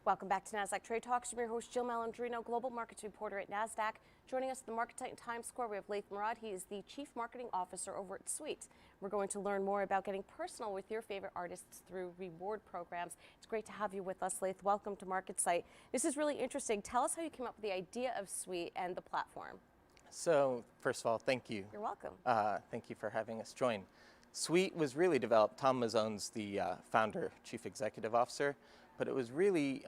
Welcome back to Nasdaq Trade Talks. I'm your host, Jill Malandrino, Global Markets Reporter at Nasdaq. Joining us at the market site in Times Square, we have Laith Murad. He is the Chief Marketing Officer over at Sweet. We're going to learn more about getting personal with your favorite artists through reward programs. It's great to have you with us, Laith. Welcome to Market Site. This is really interesting. Tell us how you came up with the idea of Sweet and the platform. So, first of all, thank you. You're welcome. Thank you for having us join. Sweet was really developed. Tom Mazzone's the founder, Chief Executive Officer, but it was really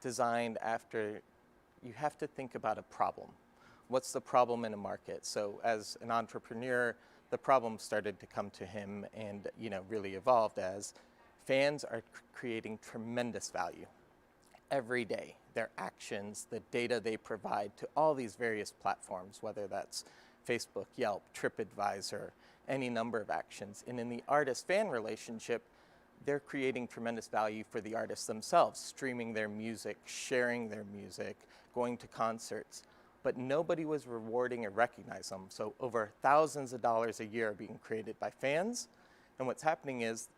designed after you have to think about a problem. What's the problem in a market? So as an entrepreneur, the problem started to come to him and really evolved as fans are creating tremendous value every day. Their actions, the data they provide to all these various platforms, whether that's Facebook, Yelp, TripAdvisor, any number of actions. And in the artist-fan relationship, they're creating tremendous value for the artists themselves, streaming their music, sharing their music, going to concerts. But nobody was rewarding or recognizing them. So over thousands of dollars a year are being created by fans. And what's happening is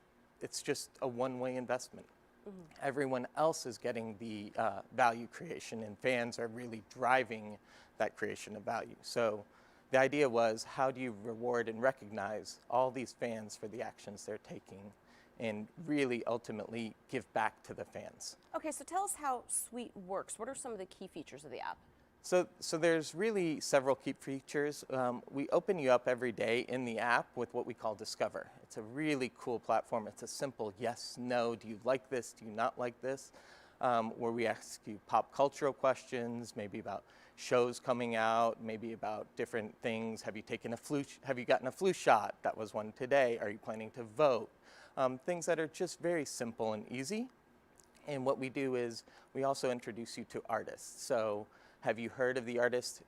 it's just a one-way investment. Mm-hmm. Everyone else is getting the value creation, and fans are really driving that creation of value. So the idea was, how do you reward and recognize all these fans for the actions they're taking and really ultimately give back to the fans? Okay, so tell us how Sweet works. What are some of the key features of the app? So there's really several key features. We open you up every day in the app with what we call Discover. It's a really cool platform. It's a simple yes, no, do you like this, do you not like this, where we ask you pop cultural questions, maybe about shows coming out, maybe about different things. Have you gotten a flu shot? That was one today. Are you planning to vote? Things that are just very simple and easy. And what we do is we also introduce you to artists. So have you heard of the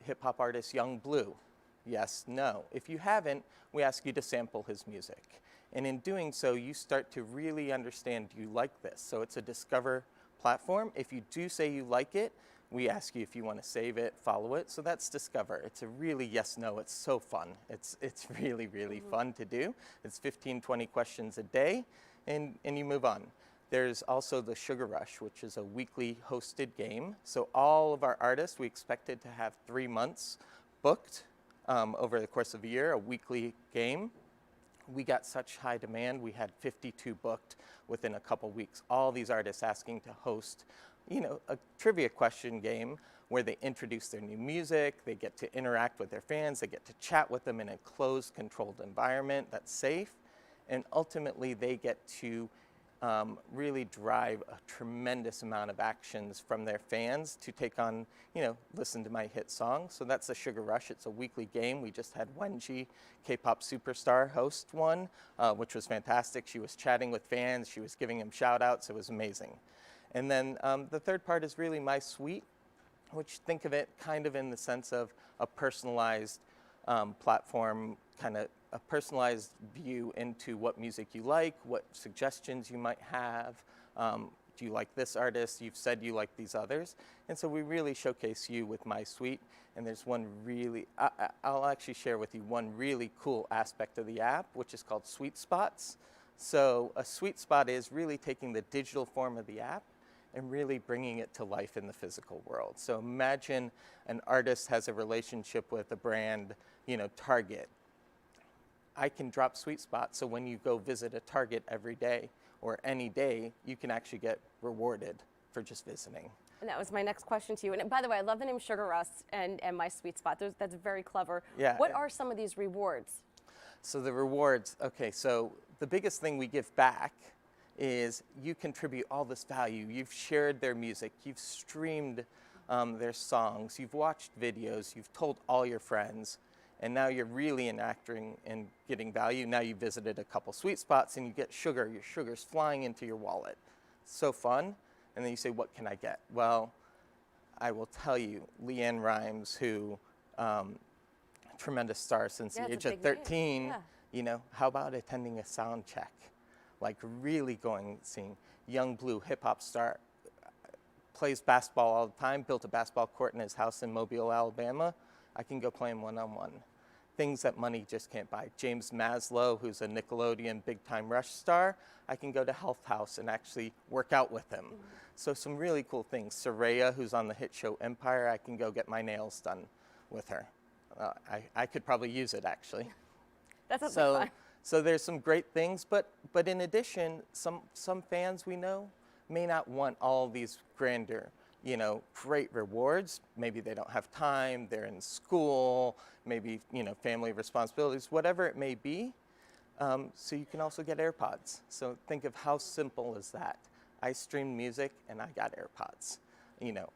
hip-hop artist Young Blue? Yes, no. If you haven't, we ask you to sample his music. And in doing so, you start to really understand, do you like this? So it's a Discover platform. If you do say you like it, we ask you if you want to save it, follow it. So that's Discover. It's a really yes, no. It's so fun. It's really, really fun to do. It's 15, 20 questions a day, and you move on. There's also the Sugar Rush, which is a weekly hosted game. So all of our artists, we expected to have 3 months booked over the course of a year, a weekly game. We got such high demand, we had 52 booked within a couple weeks. All these artists asking to host a trivia question game where they introduce their new music, they get to interact with their fans, they get to chat with them in a closed, controlled environment that's safe, and ultimately they get to really drive a tremendous amount of actions from their fans to take on, listen to my hit song. So that's the Sugar Rush. It's a weekly game. We just had Wenji, K-pop superstar, host one, which was fantastic. She was chatting with fans. She was giving them shout outs. It was amazing. And then the third part is really My Sweet, which think of it kind of in the sense of a personalized platform, kind of a personalized view into what music you like, what suggestions you might have. Do you like this artist? You've said you like these others. And so we really showcase you with My Sweet. And there's one really, I'll actually share with you one really cool aspect of the app, which is called Sweet Spots. So a sweet spot is really taking the digital form of the app and really bringing it to life in the physical world. So imagine an artist has a relationship with a brand, Target. I can drop Sweet Spots, so when you go visit a Target every day or any day, you can actually get rewarded for just visiting. And that was my next question to you. And by the way, I love the name Sugar Rush and My Sweet Spot. That's very clever. Yeah. What are some of these rewards? So the rewards, okay, so the biggest thing we give back is you contribute all this value. You've shared their music, you've streamed their songs, you've watched videos, you've told all your friends, and now you're really enacting and getting value. Now you visited a couple Sweet Spots and you get sugar. Your sugar's flying into your wallet. So fun. And then you say, what can I get? Well, I will tell you, Leanne Rimes, who tremendous star since the age of 13, how about attending a sound check? Like really seeing Young Blue, hip hop star, plays basketball all the time, built a basketball court in his house in Mobile, Alabama. I can go play him one-on-one. things that money just can't buy. James Maslow, who's a Nickelodeon Big Time Rush star, I can go to Health House and actually work out with him. So some really cool things. Soraya, who's on the hit show Empire, I can go get my nails done with her. I could probably use it, actually. That sounds So, like fun. so there's some great things, but in addition, some fans we know may not want all these grander, great rewards. Maybe they don't have time, they're in school, maybe, family responsibilities, whatever it may be. So you can also get AirPods. So think of how simple is that. I stream music and I got AirPods.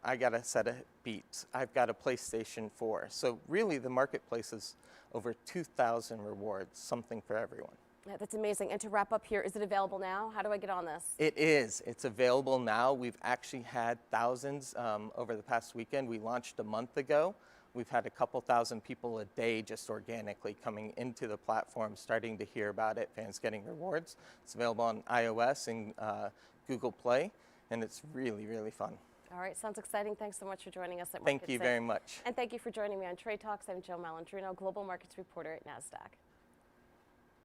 I got a set of Beats. I've got a PlayStation 4. So really the marketplace is over 2,000 rewards, something for everyone. Yeah, that's amazing. And to wrap up here, is it available now? How do I get on this? It is. It's available now. We've actually had thousands over the past weekend. We launched a month ago. We've had a couple thousand people a day just organically coming into the platform, starting to hear about it, fans getting rewards. It's available on iOS and Google Play, and it's really, really fun. All right, sounds exciting. Thanks so much for joining us at Thank you very much. And thank you for joining me on Trade Talks. I'm Jill Malandrino, Global Markets Reporter at Nasdaq.